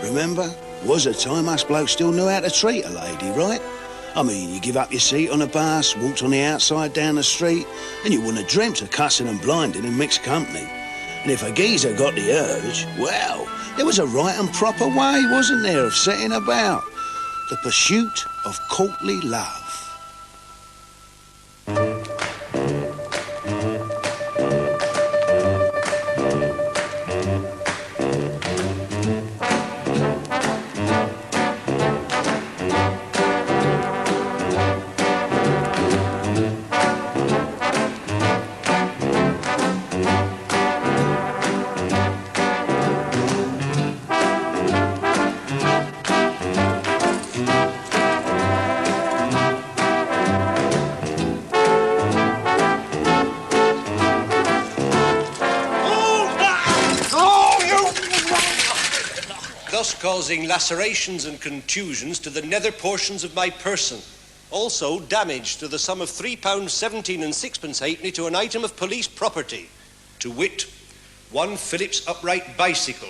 Remember? Was a time us blokes still knew how to treat a lady, right? I mean, you give up your seat on a bus, walked on the outside down the street, and you wouldn't have dreamt of cussing and blinding in mixed company. And if a geezer got the urge, well, there was a right and proper way, wasn't there, of setting about. The pursuit of courtly love. Causing lacerations and contusions to the nether portions of my person. Also damage to the sum of £3.17 and sixpence halfpenny to an item of police property, to wit, one Phillips upright bicycle.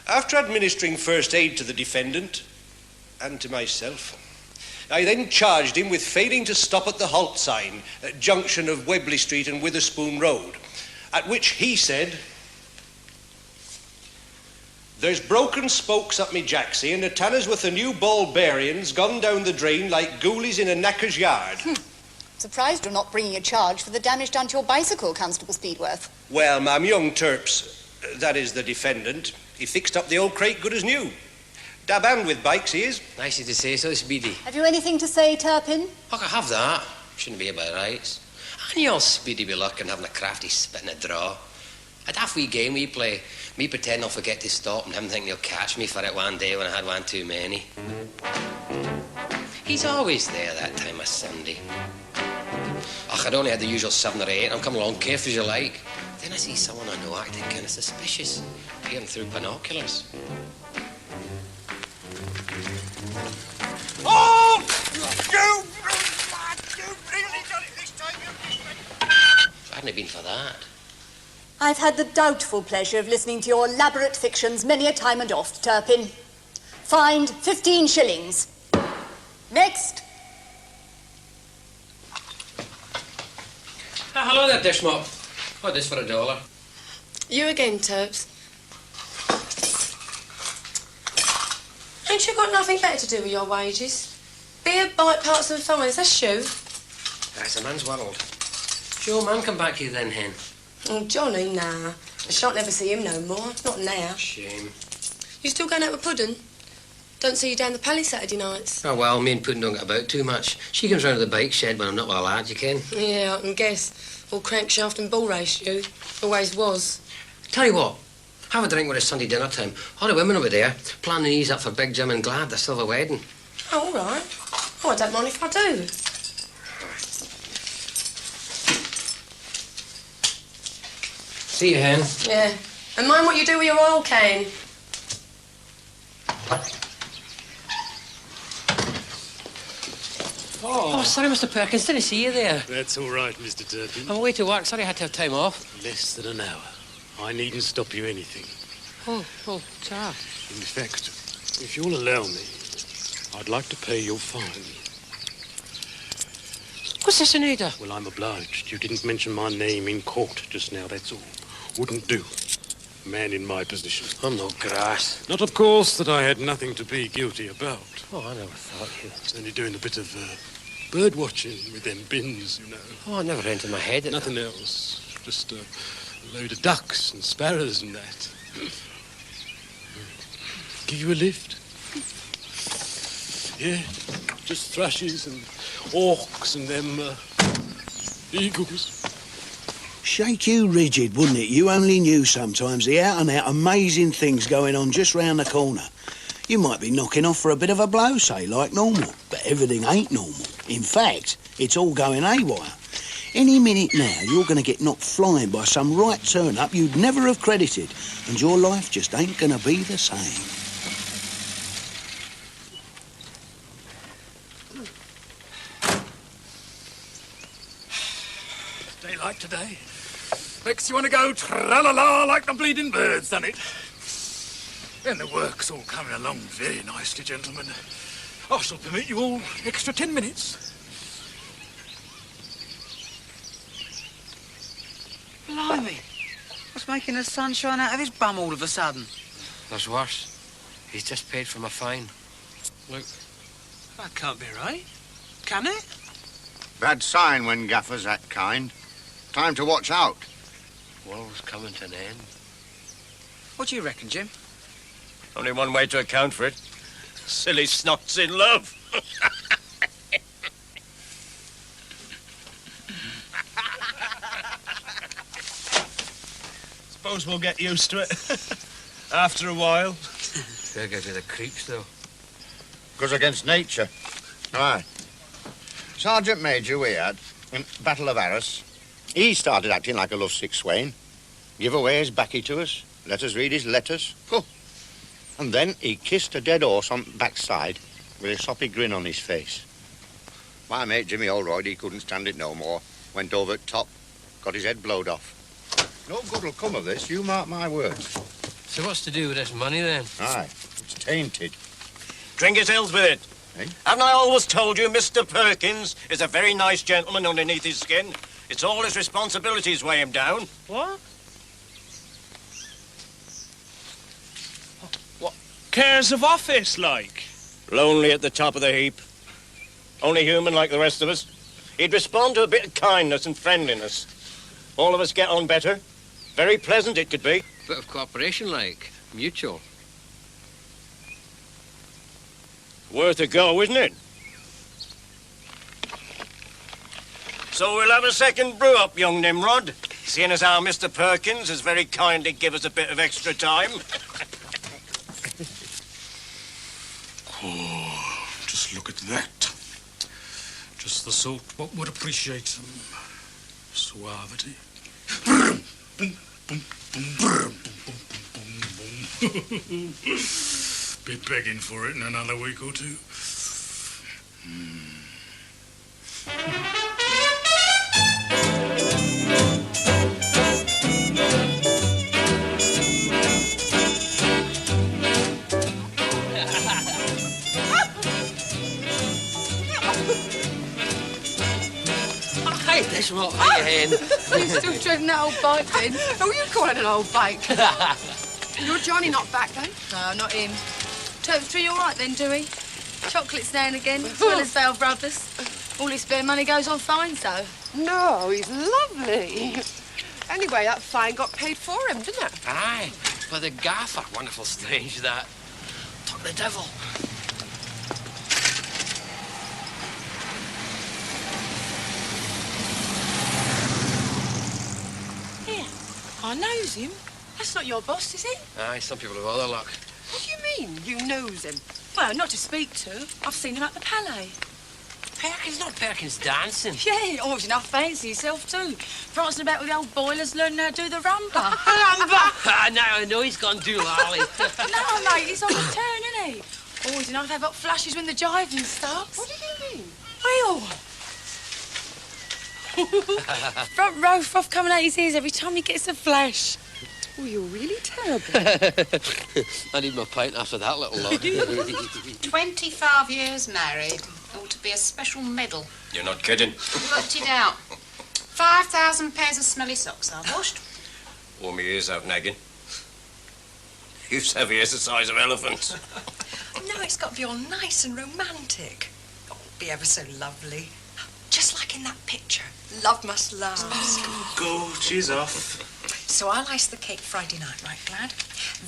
After administering first aid to the defendant and to myself, I then charged him with failing to stop at the halt sign at junction of Webley Street and Witherspoon Road, at which he said, "There's broken spokes up me jacksie and the tanners with the new ball bearings gone down the drain like ghoulies in a knacker's yard." Surprised you're not bringing a charge for the damage done to your bicycle, Constable Speedworth. Well, ma'am, young Terps, that is the defendant, he fixed up the old crate good as new. Dab hand with bikes, he is. Nice of you to say so, Speedy. Have you anything to say, Turpin? I can have that. Shouldn't be about rights. And you'll Speedy be looking, having a crafty spit in a draw. A daft wee game we play. Me pretend I'll forget to stop and him think he'll catch me for it one day when I had one too many. He's always there that time of Sunday. Och, I'd only had the usual 7 or 8. I'm coming along careful as you like. Then I see someone I know acting kind of suspicious, peering through binoculars. Oh! You really done it this time, If it hadn't been for that. I've had the doubtful pleasure of listening to your elaborate fictions many a time and oft, Turpin. Fined 15 shillings. Next. Hello there, Dishmop. What is for $1? You again, Terps. Ain't you got nothing better to do with your wages? Beer, bite parts of the fines, that's you. That's a man's world. Sure, man, come back here then, hen. Oh, Johnny, nah. I shan't never see him no more. Not now. Shame. You still going out with Puddin'? Don't see you down the Palace Saturday nights. Oh, well, me and Puddin' don't get about too much. She comes round to the bike shed when I'm not with a lad, you can. Yeah, I can guess. All crankshaft and bull race, you. Always was. Tell you what, have a drink with us Sunday dinner time. All the women over there planning these up for Big Jim and Glad, the silver wedding. Oh, all right. Oh, I don't mind if I do. See you, hen. Yeah. And mind what you do with your oil can. Oh, sorry, Mr. Perkins. Didn't see you there. That's all right, Mr. Turpin. I'm away to work. Sorry I had to have time off. Less than an hour. I needn't stop you anything. Oh, ta. In fact, if you'll allow me, I'd like to pay your fine. What's this, Anita? Well, I'm obliged. You didn't mention my name in court just now, that's all. Wouldn't do. A man in my position. I'm no grass. Not, of course, that I had nothing to be guilty about. Oh, I never thought you. I was only doing a bit of bird watching with them bins, you know. Oh, I never entered my head. Nothing else. Just a load of ducks and sparrows and that. Give you a lift? Yeah, just thrushes and hawks and them eagles. Shake you rigid, wouldn't it? You only knew sometimes the out-and-out amazing things going on just round the corner. You might be knocking off for a bit of a blow, say, like normal. But everything ain't normal. In fact, it's all going haywire. Any minute now, you're going to get knocked flying by some right turn-up you'd never have credited, and your life just ain't going to be the same. Daylight today. Makes you want to go tra-la-la like the bleeding birds, doesn't it? And the work's all coming along very nicely, gentlemen. I shall permit you all extra 10 minutes. Blimey. What's making the sun shine out of his bum all of a sudden? There's worse. He's just paid for my fine. Look. That can't be right. Can it? Bad sign when Gaffer's that kind. Time to watch out. World's coming to an end. What do you reckon, Jim? Only one way to account for it. Silly snots in love. Suppose we'll get used to it. After a while. Sure gives you the creeps, though. Goes against nature. Aye. Sergeant Major we had, in Battle of Arras, he started acting like a lovesick swain. Give away his baccy to us, let us read his letters. Oh. And then he kissed a dead horse on the backside with a soppy grin on his face. My mate Jimmy Olroyd, he couldn't stand it no more. Went over at top, got his head blowed off. No good'll come of this, you mark my words. So what's to do with this money, then? Aye, it's tainted. Drink his health with it. Eh? Haven't I always told you Mr. Perkins is a very nice gentleman underneath his skin? It's all his responsibilities weigh him down. What? What cares of office, like? Lonely at the top of the heap. Only human like the rest of us. He'd respond to a bit of kindness and friendliness. All of us get on better. Very pleasant it could be. Bit of cooperation, like. Mutual. Worth a go, isn't it? So we'll have a second brew up, young Nimrod, seeing as how Mr. Perkins has very kindly given us a bit of extra time. Oh, just look at that. Just the sort what would appreciate some suavity. Be begging for it in another week or two. Hey, this what are you in? You still driving that old bike, then? Who are you calling an old bike? You're Johnny not back, then? No, not him. Turpin 3 all right, then, do he? Chocolates now and again, as well as Vale Brothers. All his spare money goes on fine, so. No, he's lovely. Anyway, that fine got paid for him, didn't it? Aye, for the gaffer. Wonderful strange, that. Took the devil. Here, I knows him. That's not your boss, is it? Aye, some people have other luck. What do you mean, you knows him? Well, not to speak to. I've seen him at the Palais. Perkins, not Perkins dancing. Yeah, always enough fancy yourself, too. Prancing about with the old boilers, learning how to do the rumba. Ah, now I know he's gone do lolly. No, mate, he's on the turn, isn't he? Always enough to have up flashes when the jiving starts. What did he mean? Well, front row froth coming out his ears every time he gets a flash. Oh, you're really terrible. I need my pint after that little lot. 25 years married. Ought to be a special medal. You're not kidding. Worked it out. 5,000 pairs of smelly socks I've washed. Warm your ears out, nagging. You've have ears the size of elephants. No, it's got to be all nice and romantic. Oh, be ever so lovely. Just like in that picture. Love must last. Go, she's off. So I'll ice the cake Friday night, right, Glad?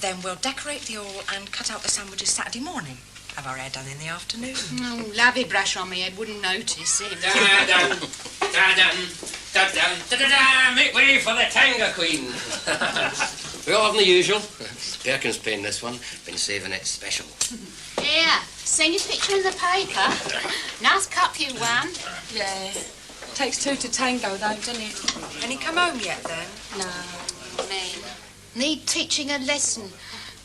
Then we'll decorate the hall and cut out the sandwiches Saturday morning. Have our hair done in the afternoon. Oh, lavy brush on me head wouldn't notice him. Da-dum, da-dum, da-dum, da-da-da, make way for the Tanga Queen. We all having the usual. Perkins paying this one. Been saving it special. Yeah, seen his picture in the paper. Nice cup you won. Yeah. Takes two to tango, though, doesn't it? Ain't he come home yet, then? No. Me. Need teaching a lesson.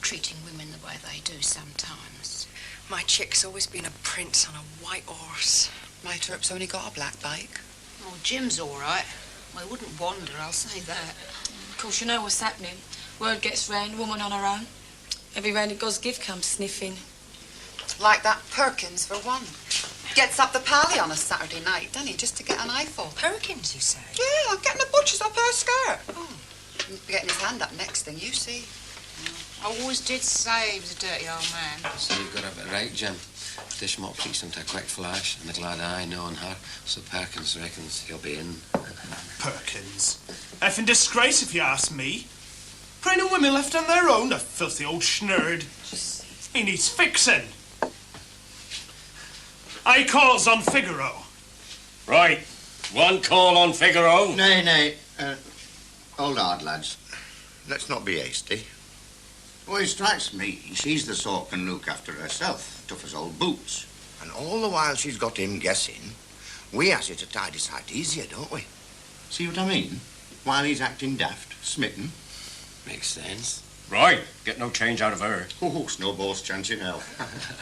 Treating women the way they do sometimes. My chick's always been a prince on a white horse. My Turp's only got a black bike. Oh, Jim's all right. Well, he wouldn't wander, I'll say that. Of course, you know what's happening. Word gets round, woman on her own. Every round it goes gift comes sniffing. Like that Perkins, for one. Gets up the pally on a Saturday night, doesn't he, just to get an eyeful? Perkins, you say? Yeah, I'm getting the butcher's up her skirt. Oh, he'll be getting his hand up next thing, you see. I always did say he was a dirty old man. So you've got it right, Jim. Dishmop treats him to a quick flash, and the glad eye knowing her, so Perkins reckons he'll be in. Perkins. Effing disgrace, if you ask me. Pregnant women left on their own, the filthy old schnurd. He needs fixing. I calls on Figaro. Right. One call on Figaro. Nay. Hold hard, lads. Let's not be hasty. Well, it strikes me she's the sort can look after herself, tough as old boots. And all the while she's got him guessing, we ask her to tidy sight easier, don't we? See what I mean? While he's acting daft, smitten. Makes sense. Right. Get no change out of her. Oh, snowball's chance in hell.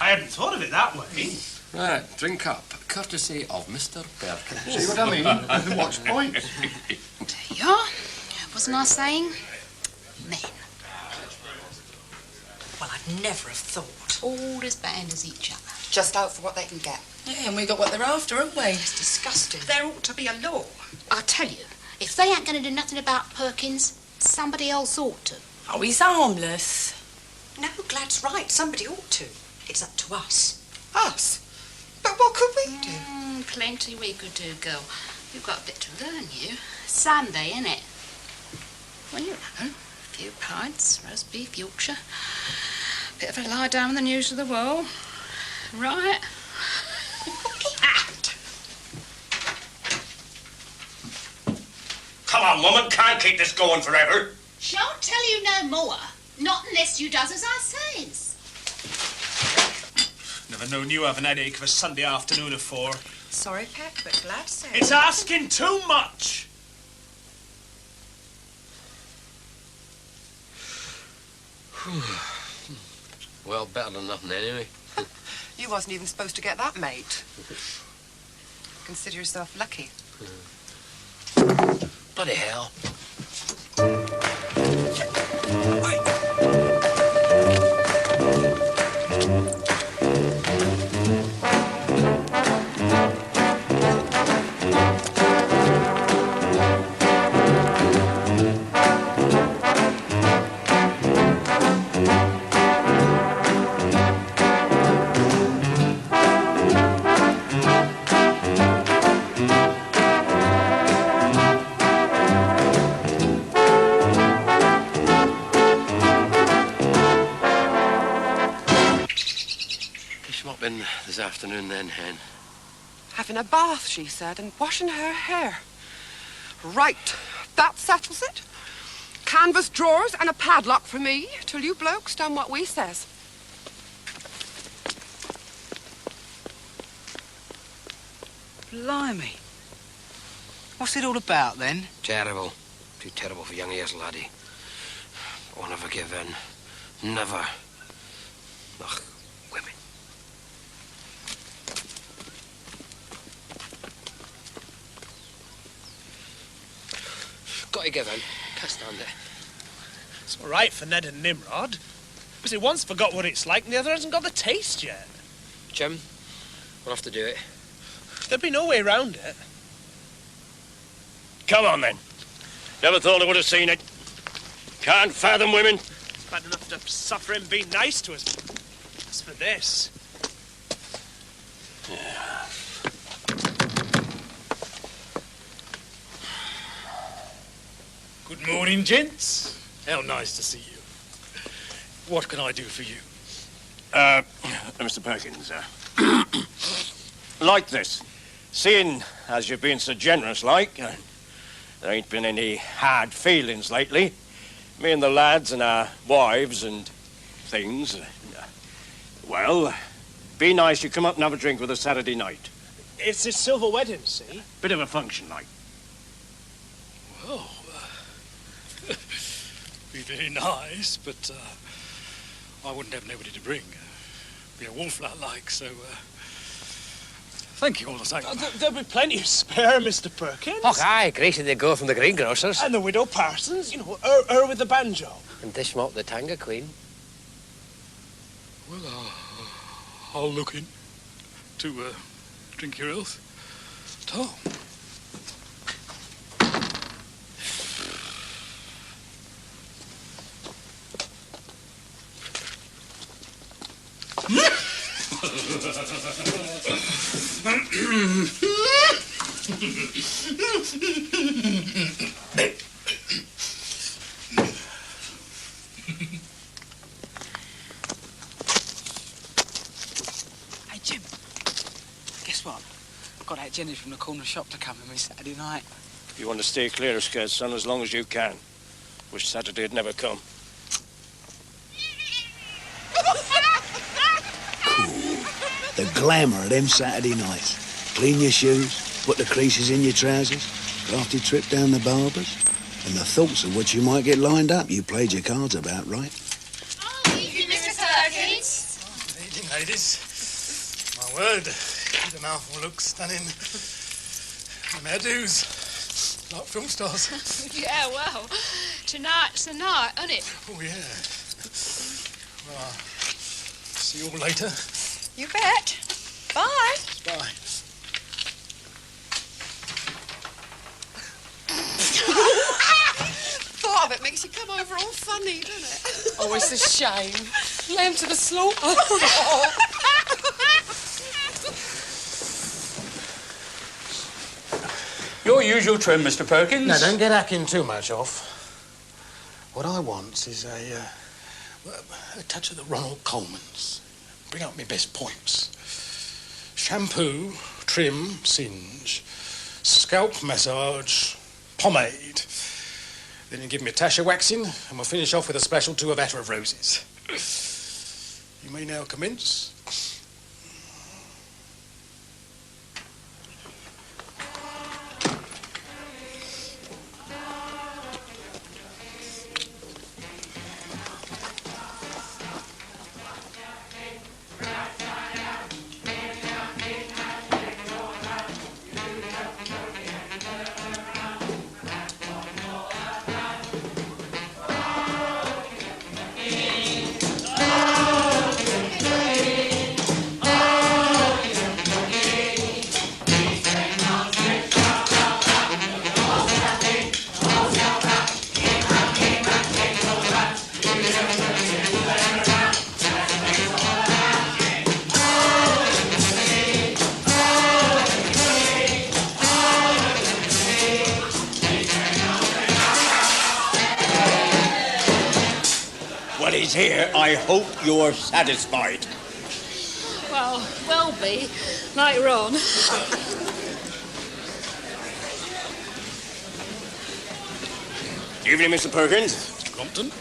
I hadn't thought of it that way. Right, drink up, courtesy of Mr. Perkins. See what I mean? Watch point. There you are. Wasn't I saying? Men. Well, I'd never have thought. All as bad as each other. Just out for what they can get. Yeah, and we got what they're after, haven't we? It's disgusting. There ought to be a law. I tell you, if they ain't going to do nothing about Perkins, somebody else ought to. Oh, he's harmless. No, Glad's right. Somebody ought to. It's up to us. Us? But what could we do? Plenty we could do, girl. You've got a bit to learn, you. Sunday, innit? Well, you know, a few pints, roast beef, Yorkshire. Bit of a lie down with the news of the world. Right? Come on, woman. Can't keep this going forever. Shan't tell you no more. Not unless you does as I says. Never known you have an headache of a Sunday afternoon afore. Sorry, Peck, but Glad said. It's asking too much. Well, better than nothing anyway. You wasn't even supposed to get that, mate. Consider yourself lucky. Bloody hell. Been this afternoon then, Hen? Having a bath, she said, and washing her hair. Right, that settles it. Canvas drawers and a padlock for me, till you blokes done what we says. Blimey. What's it all about, then? Terrible. Too terrible for young ears, laddie. Won't ever give in. Never. Ugh, women. Got to give in. Can't stand it. It's all right for Ned and Nimrod. Because he once forgot what it's like and the other hasn't got the taste yet. Jim, we'll have to do it. There'd be no way round it. Come on, then. Never thought I would have seen it. Can't fathom women. It's bad enough to suffer him being nice to us. As for this... Good morning, gents. How nice to see you. What can I do for you? Mr. Perkins, like this. Seeing as you've been so generous, like, there ain't been any hard feelings lately. Me and the lads and our wives and things. Well, be nice you come up and have a drink with us Saturday night. It's his silver wedding, see? Bit of a function, like. Well, be very nice, but I wouldn't have nobody to bring. Be a wallflower like, so thank you all the same. There'll be plenty of spare, Mr. Perkins. Oh, aye, Gracie, they go from the greengrocers. And the widow Parsons, you know, her with the banjo. And Dishmop, the tanga queen. Well, I'll look in to drink your health. Tom. Hey, Jim. Guess what? Got that Jenny from the corner shop to come with me Saturday night. You want to stay clear of Scared, son, as long as you can. Wish Saturday had never come. The glamour of them Saturday nights. Clean your shoes, put the creases in your trousers, crafty trip down the barber's, and the thoughts of what you might get lined up. You played your cards about right. Oh, evening, Mr. Perkins. Evening, ladies. My word, the mouth will look stunning. The hairdos, like film stars. Yeah, well, tonight's the night, isn't it? Oh, yeah. Well, see you all later. You bet. Bye. Bye. Thought of it makes you come over all funny, doesn't it? Oh, it's a shame. Lamb to the slaughter. Your usual trim, Mr. Perkins. Now, don't get hacking too much off. What I want is a touch of the Ronald Coleman's. Bring out my best points. Shampoo, trim, singe, scalp massage, pomade. Then you give me a tash of waxing, and we'll finish off with a special 2 of attar of roses. You may now commence. What is here, I hope you're satisfied. Well be, later on. Evening, Mr. Perkins. Compton.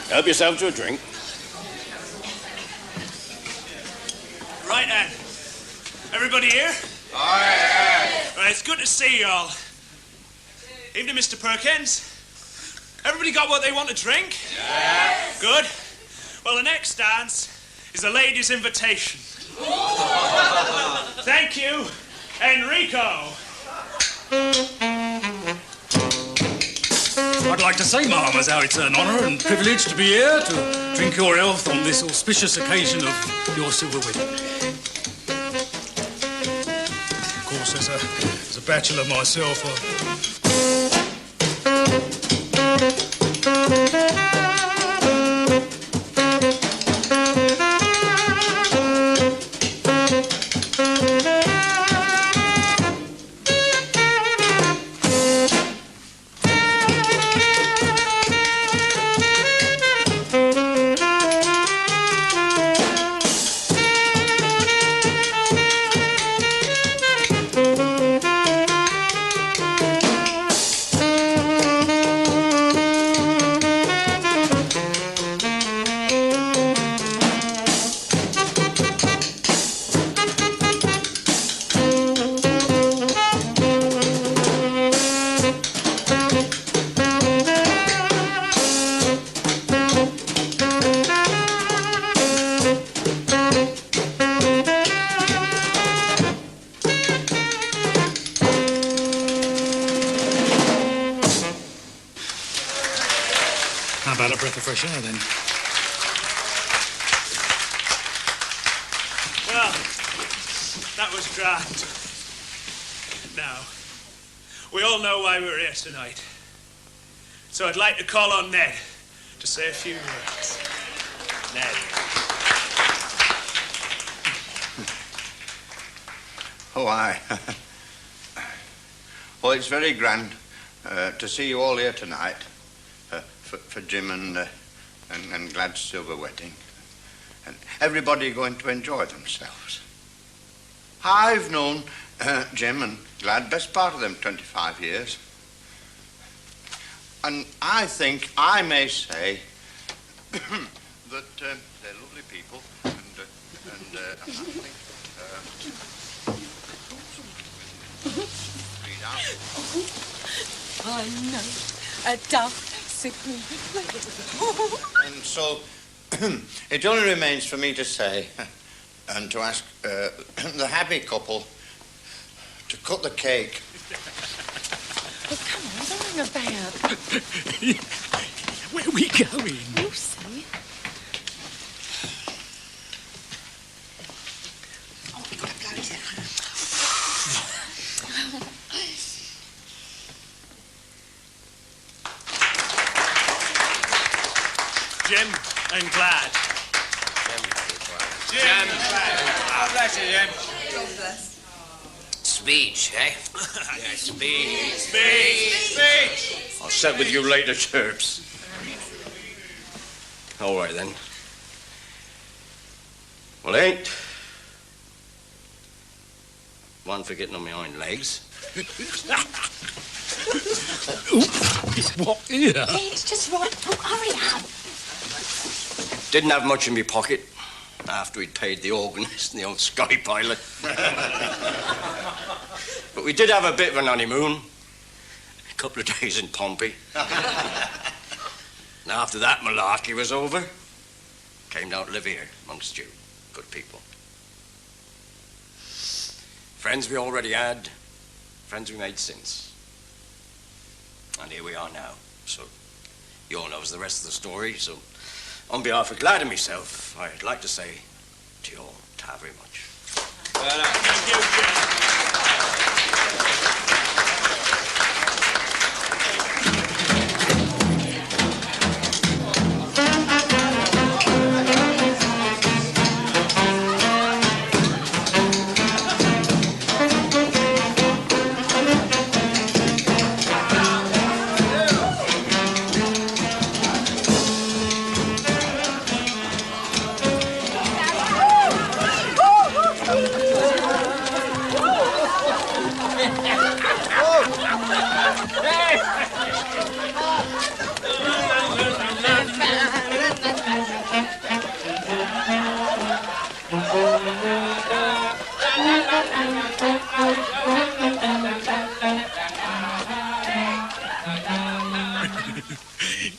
Help yourself to a drink. Right then. Everybody here? Aye. Right, it's good to see you all. Evening, Mr. Perkins. Everybody got what they want to drink? Yes. Good. Well, the next dance is a lady's invitation. Thank you, Enrico. I'd like to say, Ma'am, how it's an honour and privilege to be here to drink your health on this auspicious occasion of your silver wedding. Of course, as a bachelor myself, how about a breath of fresh air, then? was grand. Now, we all know why we're here tonight. So I'd like to call on Ned to say a few words. Ned. Oh, aye. Oh, it's very grand to see you all here tonight for Jim and Glad's silver wedding. And everybody going to enjoy themselves. I've known Jim and Glad best part of them 25 years. And I think I may say that they're lovely people and I think I know. A daft sickly. And so it only remains for me to say and to ask the happy couple to cut the cake. Oh, come on, don't ring about. Where are we going? You'll see. Oh, we've got to blow it out. Jim and Glad. Jim and Glad. God bless you, Jim. God bless. Speech, eh? Yeah, speech. I'll set with you later, chirps. All right, then. Well, ain't one for getting on my hind legs. What here? It's just right. Oh, hurry up. Didn't have much in my pocket after he'd paid the organist and the old sky pilot. But we did have a bit of an honeymoon. A couple of days in Pompey. And after that malarkey was over, came down to live here amongst you good people. Friends we already had, friends we made since. And here we are now. So you all knows the rest of the story, so on behalf of Glad and myself, I'd like to say to you all, ta very much. Thank you, Jim.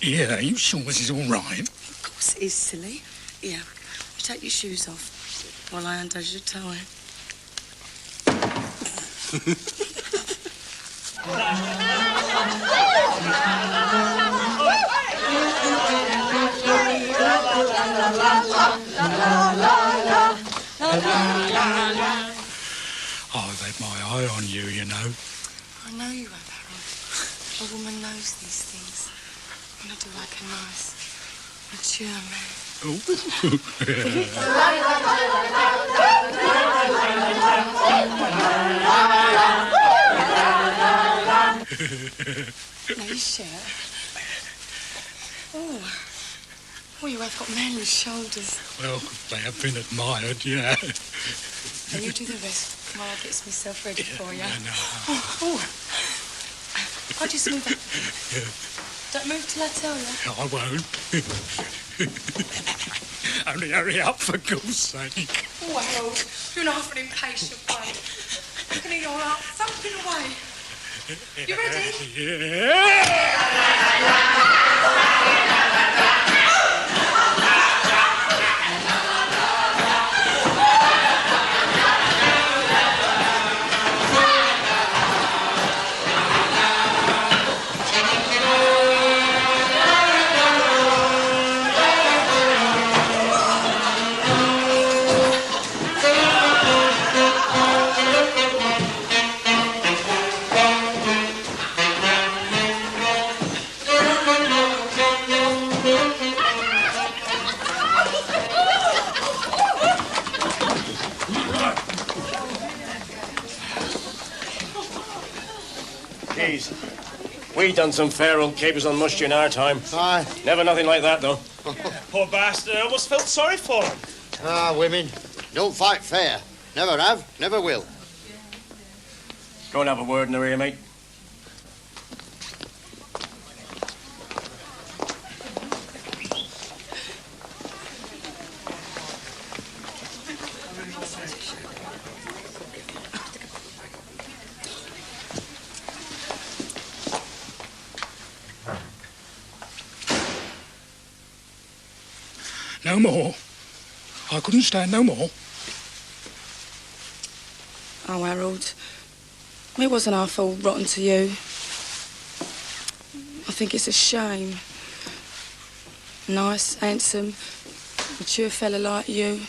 Yeah, are you sure this is all right? Of course it is, silly. Yeah, you take your shoes off while I undo your tie. I've had my eye on you, you know. I know you have, Harold. A woman knows these things. I'm gonna do like a nice, mature man. Nice shirt. Oh, you have got manly shoulders. Well, they have been admired, yeah. And you do the rest while I get myself ready for you. I know. Oh. I'll just move up. Don't move till I tell you. I won't. Only hurry up, for God's sake. Oh, Harold, you're not an impatient one. I'm going to go up, thumping away. You ready? We done some fair old capers on Musty in our time. Aye. Never nothing like that, though. Poor bastard, I almost felt sorry for him. Ah, women. Don't fight fair. Never have, never will. Go and have a word in the rear, mate. No more. I couldn't stand no more. Oh, Harold, it wasn't our fault rotten to you. I think it's a shame. Nice, handsome, mature fella like you.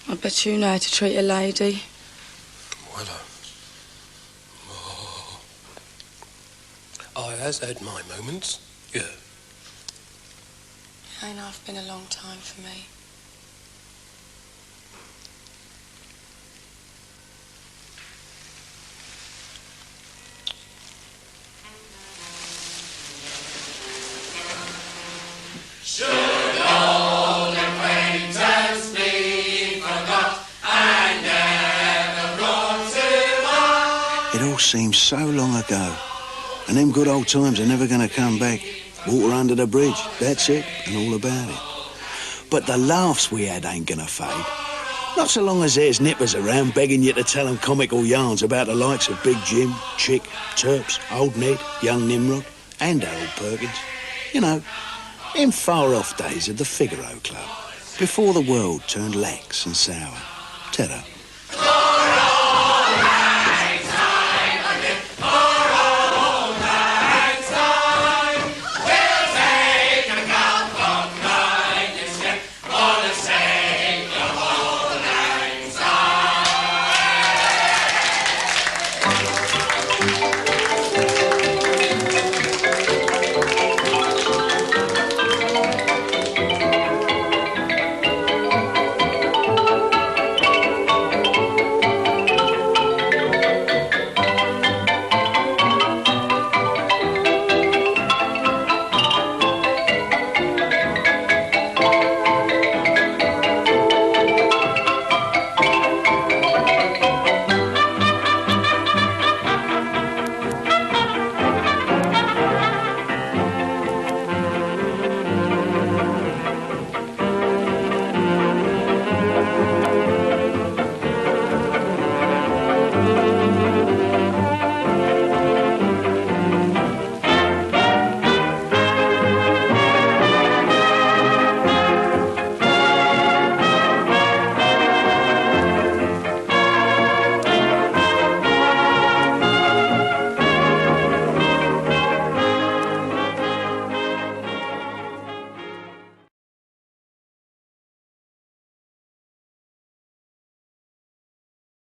I bet you know how to treat a lady. Well, I has had my moments, yeah. It ain't half been a long time for me. Should old acquaintance be forgot and never brought to mind? It all seems so long ago. And them good old times are never going to come back. Water under the bridge, that's it, and all about it. But the laughs we had ain't going to fade. Not so long as there's nippers around begging you to tell them comical yarns about the likes of Big Jim, Chick, Terps, Old Ned, Young Nimrod, and Harold Perkins. You know, in far-off days of the Figaro Club, before the world turned lax and sour. Ta-ra.